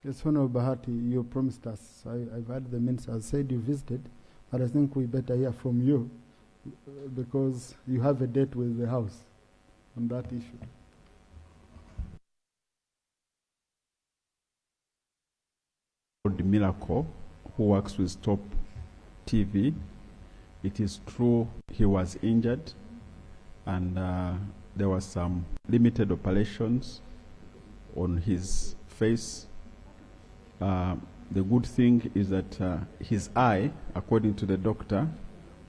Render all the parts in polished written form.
Yes, Honorable Bahati, you promised us. I've heard the minister said you visited, but I think we better hear from you because you have a date with the House on that issue. The Miracle, who works with Stop TV. It is true he was injured and there were some limited operations on his face. The good thing is that his eye, according to the doctor,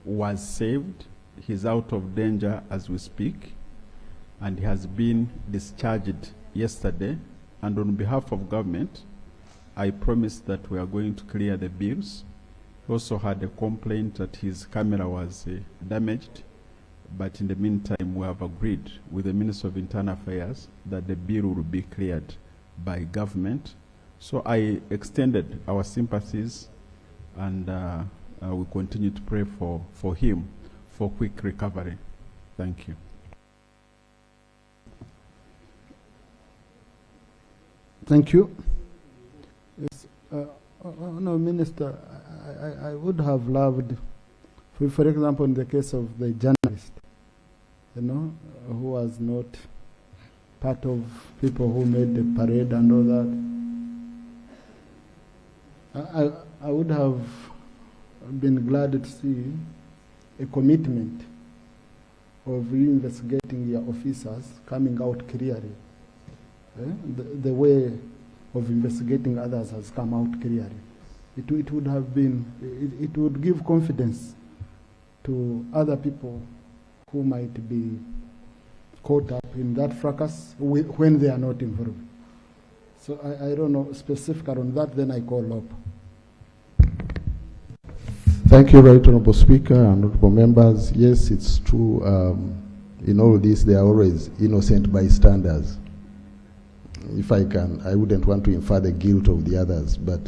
was saved. He's out of danger as we speak, and he has been discharged yesterday. And on behalf of government, I promised that we are going to clear the bills. He also had a complaint that his camera was damaged, but in the meantime, we have agreed with the Minister of Internal Affairs that the bill will be cleared by government. So I extended our sympathies, and we continue to pray for him for quick recovery. Thank you. Thank you. Yes, no, Minister, I would have loved, for example, in the case of the journalist, you know, who was not part of people who made the parade and all that. I would have been glad to see a commitment of investigating your officers coming out clearly. The way of investigating others has come out clearly. It would have been, it would give confidence to other people who might be caught up in that fracas when they are not involved. So I don't know specifically on that, then I call up. Thank you, Right Honorable Speaker and honorable members. Yes, it's true. In all this, there are always innocent bystanders. If I can, I wouldn't want to infer the guilt of the others, but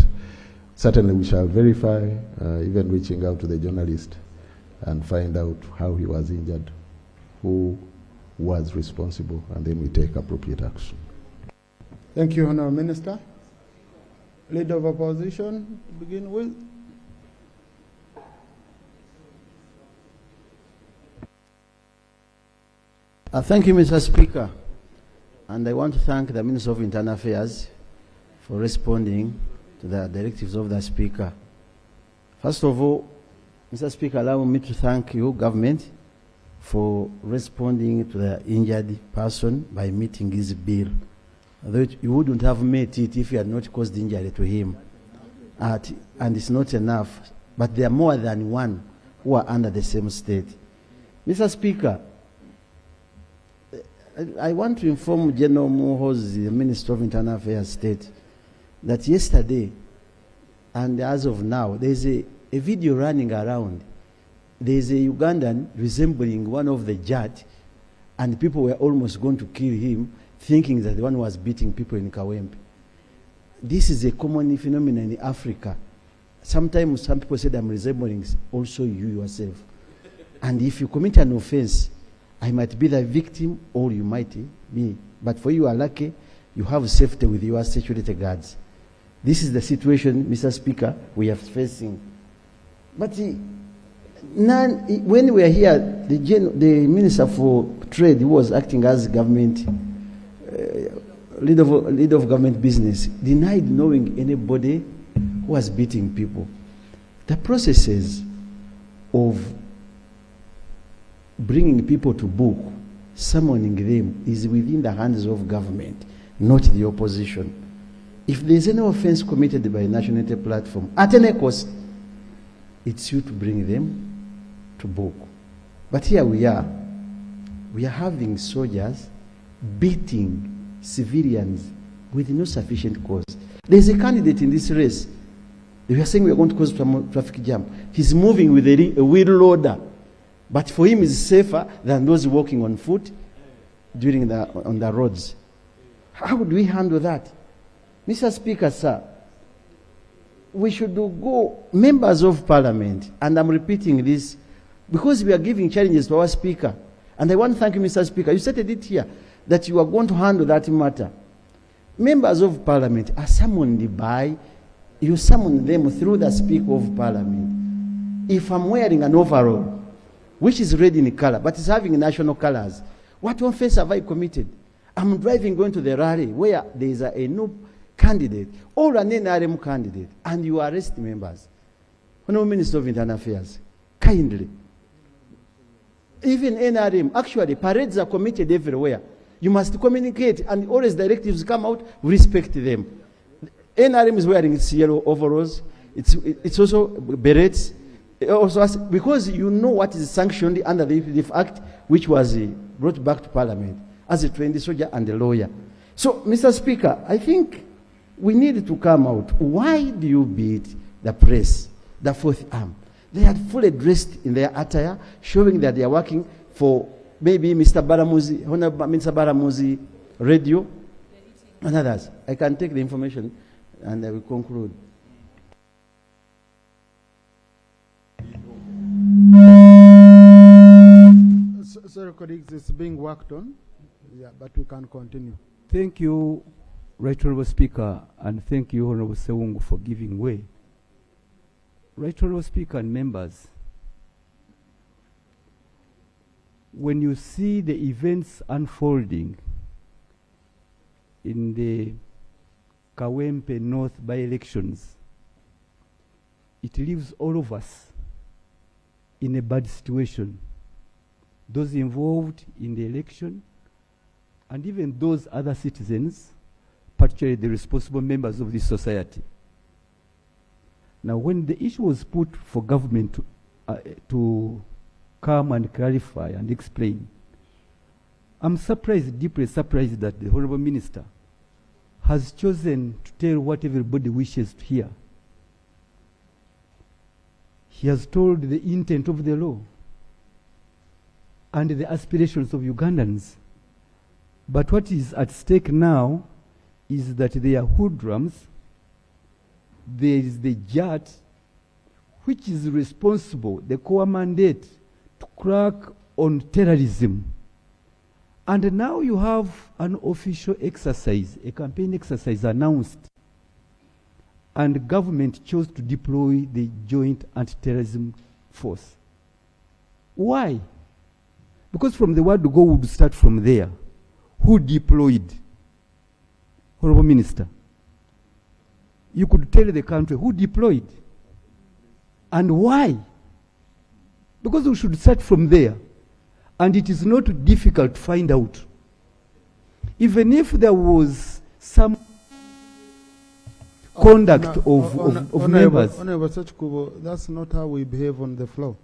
certainly we shall verify, even reaching out to the journalist and find out how he was injured, who was responsible, and then we take appropriate action. Thank you, Honourable Minister. Leader of Opposition, to begin with. Thank you, Mr. Speaker. And I want to thank the Minister of Internal Affairs for responding to the directives of the Speaker. First of all, Mr. Speaker, allow me to thank you, government, for responding to the injured person by meeting his bill. Although you wouldn't have met it if you had not caused injury to him. And it's not enough. But there are more than one who are under the same state. Mr. Speaker, I want to inform General Muhoozi, the Minister of Internal Affairs State, that yesterday, and as of now, there's a video running around. There's a Ugandan resembling one of the judge, and people were almost going to kill him, thinking that the one was beating people in KAWEMPE. This is a common phenomenon in Africa. Sometimes some people say I'm resembling also you yourself. And if you commit an offense, I might be the victim or you might be. But for you are lucky, you have safety with your security guards. This is the situation, Mr. Speaker, we are facing. But when we are here, the Minister for Trade, who was acting as government, leader of government business, denied knowing anybody who was beating people. The processes of bringing people to book, summoning them, is within the hands of government, not the opposition. If there is any offense committed by a national unity platform, at any cost, it's you to bring them to book. But here we are having soldiers beating civilians with no sufficient cause. There's a candidate in this race. They were saying we are going to cause traffic jam. He's moving with a wheel loader. But for him, it's safer than those walking on foot on the roads. How do we handle that? Mr. Speaker, sir, we should go, members of parliament, and I'm repeating this, because we are giving challenges to our speaker. And I want to thank you, Mr. Speaker. You stated it here, that you are going to handle that matter. Members of parliament are summoned by, you summon them through the Speaker of Parliament. If I'm wearing an overall, which is red in color, but it's having national colors, what offense have I committed? I'm driving going to the rally where there is a new candidate or an NRM candidate, and you arrest members. Honorable Minister of Internal Affairs, kindly. Even NRM, actually, parades are committed everywhere. You must communicate, and always directives come out, respect them. NRM is wearing its yellow overalls. It's also berets. Also, because you know what is sanctioned under the Youth Act, which was brought back to Parliament as a trained soldier and a lawyer. So, Mr. Speaker, I think we need to come out. Why do you beat the press, the fourth arm? They are fully dressed in their attire, showing that they are working for maybe Mr. Baramuzi, Honorable Mr. Baramuzi Radio, and others. I can take the information and I will conclude. Sorry, colleagues, it's being worked on. Yeah, but we can continue. Thank you, Right Honorable Speaker, and thank you, Honorable Sewungu, for giving way. Right Honorable Speaker and members, when you see the events unfolding in the KAWEMPE North by-elections, it leaves all of us in a bad situation. Those involved in the election, and even those other citizens, particularly the responsible members of this society. Now, when the issue was put for government to come and clarify and explain, I'm surprised, deeply surprised, that the Honorable Minister has chosen to tell what everybody wishes to hear. He has told the intent of the law and the aspirations of Ugandans. But what is at stake now is that there are hoodlums, there is the JAT, which is responsible, the core mandate, to crack on terrorism. And now you have an official exercise, a campaign exercise announced, and the government chose to deploy the Joint Anti-Terrorism Force. Why? Because from the word go would start from there. Who deployed? Honorable Minister, you could tell the country who deployed and why. Because we should start from there. And it is not difficult to find out. Even if there was some conduct of members. Honorable Sechkubo, that's not how we behave on the floor.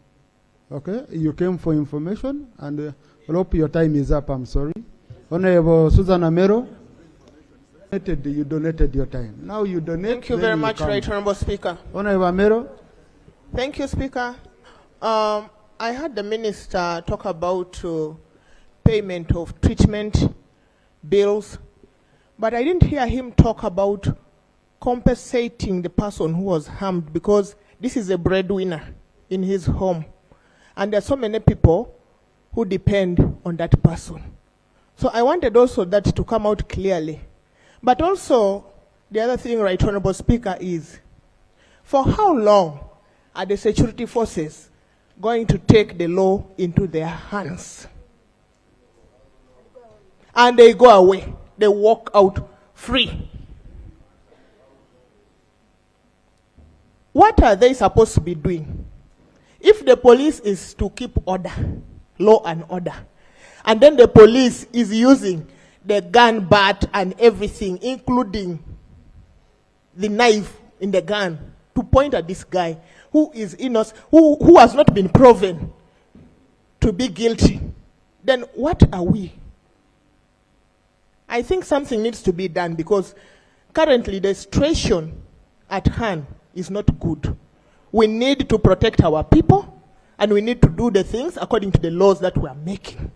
Okay? You came for information, and I hope your time is up. I'm sorry. Honorable Susan Amero, you donated your time. Now you donate. Thank you very much, Right Honorable Speaker. Honorable Amero. Thank you, Speaker. I heard the Minister talk about payment of treatment bills, but I didn't hear him talk about compensating the person who was harmed, because this is a breadwinner in his home. And there are so many people who depend on that person. So I wanted also that to come out clearly. But also, the other thing, Right Honorable Speaker, is for how long are the security forces going to take the law into their hands? And they go away. They walk out free. What are they supposed to be doing? If the police is to keep order, law and order, and then the police is using the gun, bat, and everything, including the knife in the gun, to point at this guy who is innocent, who has not been proven to be guilty, then what are we? I think something needs to be done, because currently the situation at hand is not good. We need to protect our people, and we need to do the things according to the laws that we are making.